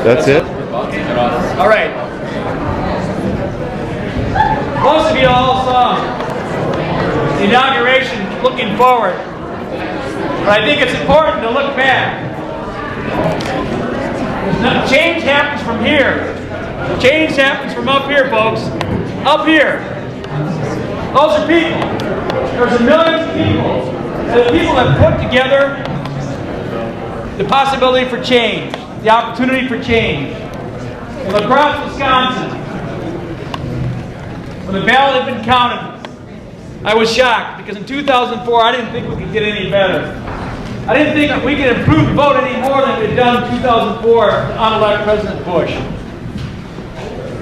That's it? All right. Most of you all saw the inauguration looking forward. But I think it's important to look back. Change happens from here. Change happens from up here, folks. Up here. Those are people. There's millions of people. And the people that put together the possibility for change, the opportunity for change. In La Crosse, Wisconsin, when the ballot had been counted, I was shocked because in 2004 I didn't think we could get any better. I didn't think that we could improve the vote any more than we'd done in 2004 to unelect President Bush.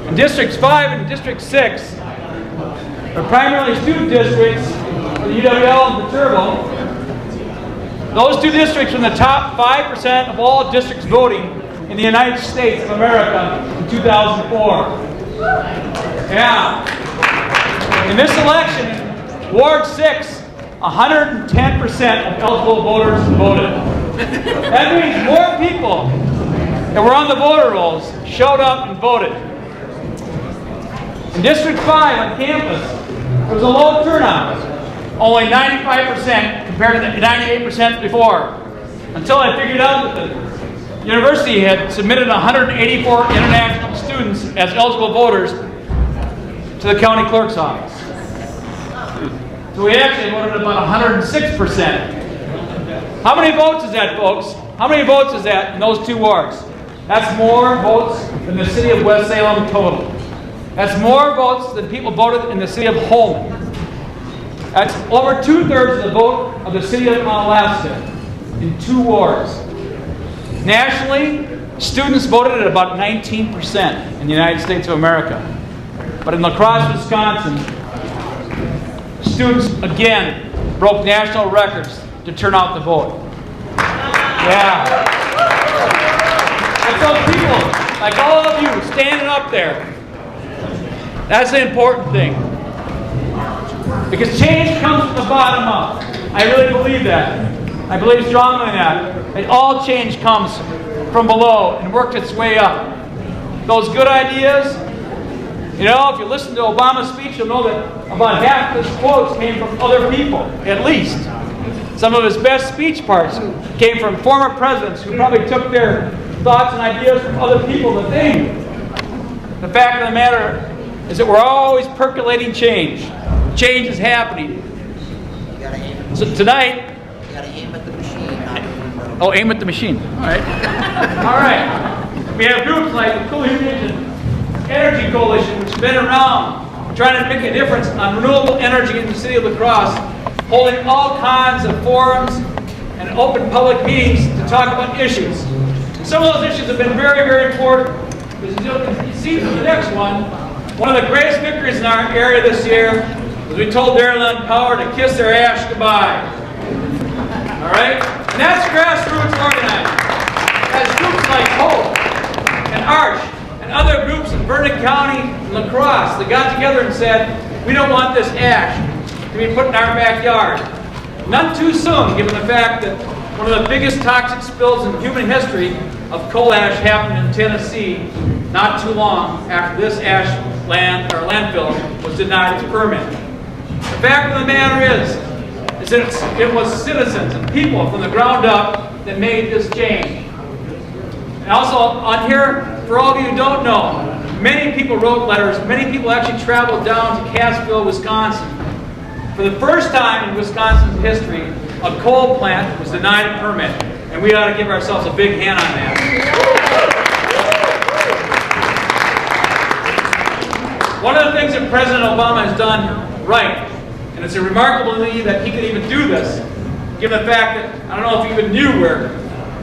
In Districts 5 and District 6 are primarily student districts for the UWL and the Turbo. Those two districts were in the top 5% of all districts voting in the United States of America in 2004. Yeah. In this election, Ward 6, 110% of eligible voters voted. That means more people that were on the voter rolls showed up and voted. In District 5 on campus, there was a low turnout, only 95% compared to the 98% before, until I figured out that the university had submitted 184 international students as eligible voters to the county clerk's office. So we actually voted about 106%. How many votes is that, folks? How many votes is that in those two wards? That's more votes than the city of West Salem total. That's more votes than people voted in the city of Holmen. That's over 2/3 of the vote of the city of Alaska in two wards. Nationally, students voted at about 19% in the United States of America. But in La Crosse, Wisconsin, students again broke national records to turn out the vote. Yeah. And so people, like all of you standing up there, that's the important thing. Because change comes from the bottom up. I really believe that. I believe strongly in that. And all change comes from below and worked its way up. Those good ideas, you know, if you listen to Obama's speech, you'll know that about half of his quotes came from other people, at least. Some of his best speech parts came from former presidents who probably took their thoughts and ideas from other people. The fact of the matter is that we're always percolating change. Change is happening. So tonight, You gotta aim at the machine, not the window. oh, aim at the machine. All right. All right. We have groups like the Cool Fusion Energy Coalition, which has been around trying to make a difference on renewable energy in the city of La Crosse, holding all kinds of forums and open public meetings to talk about issues. Some of those issues have been very, very important. As you see from the next one of the greatest victories in our area this year was we told Dairyland Power to kiss their ash goodbye. All right? And that's grassroots organizing. That's groups like Hope and Arch and other groups in Vernon County and La Crosse that got together and said, we don't want this ash to be put in our backyard. Not too soon, given the fact that one of the biggest toxic spills in human history of coal ash happened in Tennessee not too long after this ash landfill was denied its permit. The fact of the matter is that it was citizens and people from the ground up that made this change. And also on here, for all of you who don't know, many people wrote letters, many people actually traveled down to Cassville, Wisconsin. For the first time in Wisconsin's history, a coal plant was denied a permit. And we ought to give ourselves a big hand on that. One of the things that President Obama has done right, and it's remarkable to me that he could even do this, given the fact that I don't know if he even knew where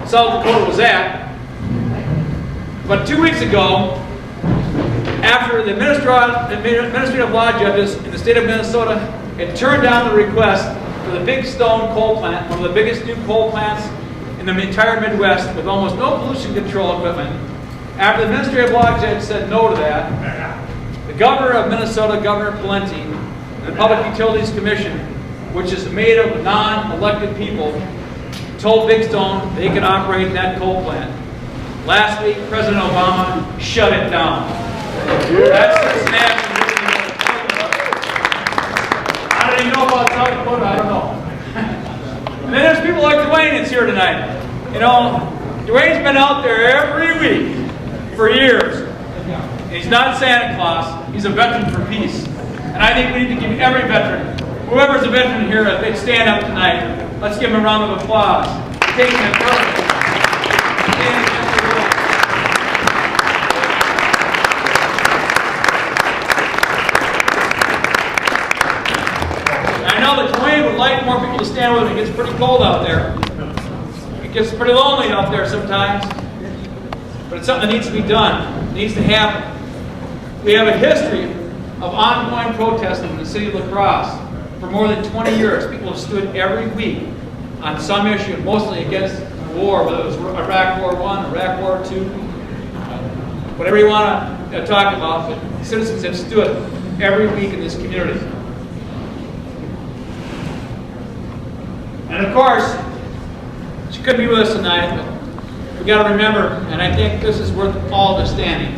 South Dakota was at. But 2 weeks ago, after the administrative law judges in the state of Minnesota had turned down the request for the Big Stone coal plant, one of the biggest new coal plants in the entire Midwest with almost no pollution control equipment, after the administrative law judge said no to that, the governor of Minnesota, Governor Pawlenty, and the Public Utilities Commission, which is made of non-elected people, told Big Stone they could operate that coal plant. Last week, President Obama shut it down. That's Cincinnati. I don't even know about South Dakota, I don't know. And then there's people like Dwayne that's here tonight. You know, Dwayne's been out there every week for years. He's not Santa Claus, he's a veteran for peace. And I think we need to give every veteran, whoever's a veteran here, if they'd stand up tonight, let's give them a round of applause. Taking it perfect. I know that Dwayne would like more people to stand with him. It gets pretty cold out there. It gets pretty lonely out there sometimes. But it's something that needs to be done. It needs to happen. We have a history of ongoing protesting in the city of La Crosse. For more than 20 years, people have stood every week on some issue, mostly against war, whether it was Iraq War I, Iraq War II, whatever you want to talk about, but citizens have stood every week in this community. And of course, she couldn't be with us tonight, but we got to remember, and I think this is worth all the standing,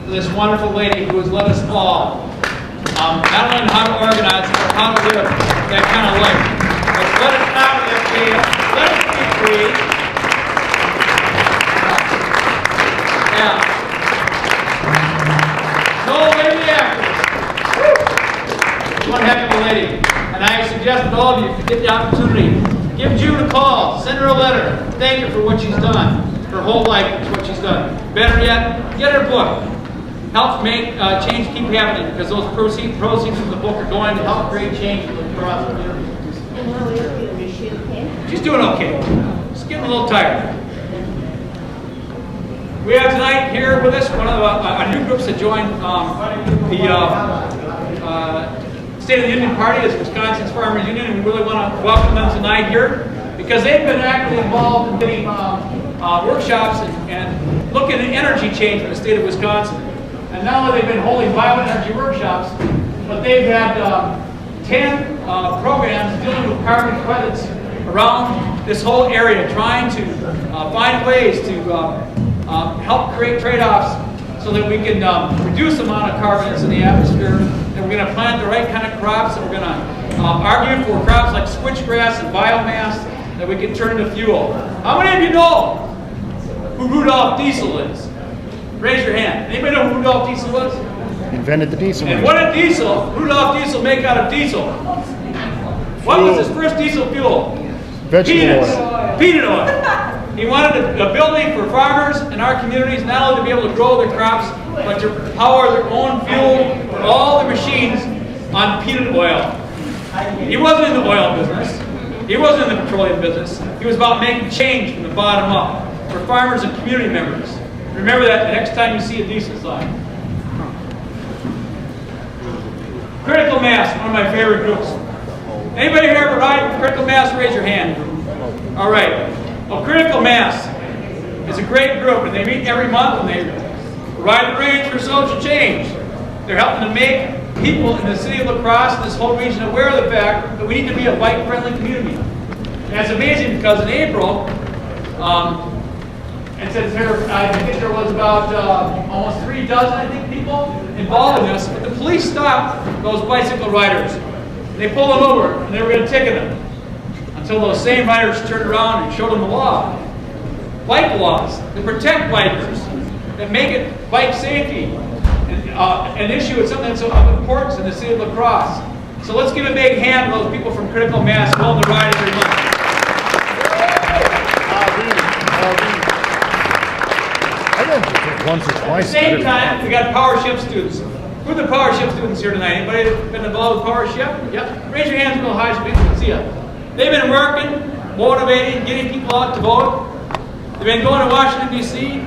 for this wonderful lady who has led us all, not only how to organize, but how to live that kind of life. Let's let us out of that jail. Let us be free. Yeah. No lady actress. One heck of a lady. And I suggest to all of you, if you get the opportunity, give June a call, send her a letter, thank her for what she's done. Her whole life is what she's done. Better yet, get her book. Help make change keep happening, because those proceeds from the book are going to help create change across the community. And how is she okay? She's doing okay. She's getting a little tired. We have tonight here with us one of our new groups that joined the State of the Union Party as Wisconsin's Farmers Union, and we really want to welcome them tonight here because they've been actively involved in getting workshops and looking at energy change in the state of Wisconsin. And not only they've been holding bioenergy workshops, but they've had 10 programs dealing with carbon credits around this whole area, trying to find ways to help create trade-offs so that we can reduce the amount of carbon that's in the atmosphere. And we're going to plant the right kind of crops, and we're going to argue for crops like switchgrass and biomass that we can turn into fuel. How many of you know who Rudolph Diesel is? Raise your hand. Anybody know who Rudolph Diesel was? Invented the diesel. And what did Rudolph Diesel make out of diesel? What was his first diesel fuel? Vegetable Peanuts. oil. Peanut oil. He wanted a building for farmers in our communities, not only to be able to grow their crops, but to power their own fuel for all the machines on peanut oil. He wasn't in the oil business. He wasn't in the petroleum business. He was about making change from the bottom up for farmers and community members. Remember that the next time you see a diesel sign. Critical Mass, one of my favorite groups. Anybody here ever ride Critical Mass? Raise your hand. All right. Well, Critical Mass is a great group, and they meet every month, and they ride the range for social change. They're helping to make people in the city of La Crosse and this whole region aware of the fact that we need to be a bike-friendly community. And it's amazing because in April, it says here, I think there was about almost 3 dozen, I think, people involved in this. But the police stopped those bicycle riders. They pulled them over, and they were going to ticket them until those same riders turned around and showed them the law. Bike laws that protect bikers, that make it bike safety an issue. It's something that's of importance in the city of La Crosse. So let's give a big hand to those people from Critical Mass willing to ride every month. Once or At twice. the same time, we got PowerShip students. Who are the PowerShip students here tonight? Anybody been involved with PowerShip? Yep. Raise your hands real high so people can see you. They've been working, motivating, getting people out to vote. They've been going to Washington, D.C.,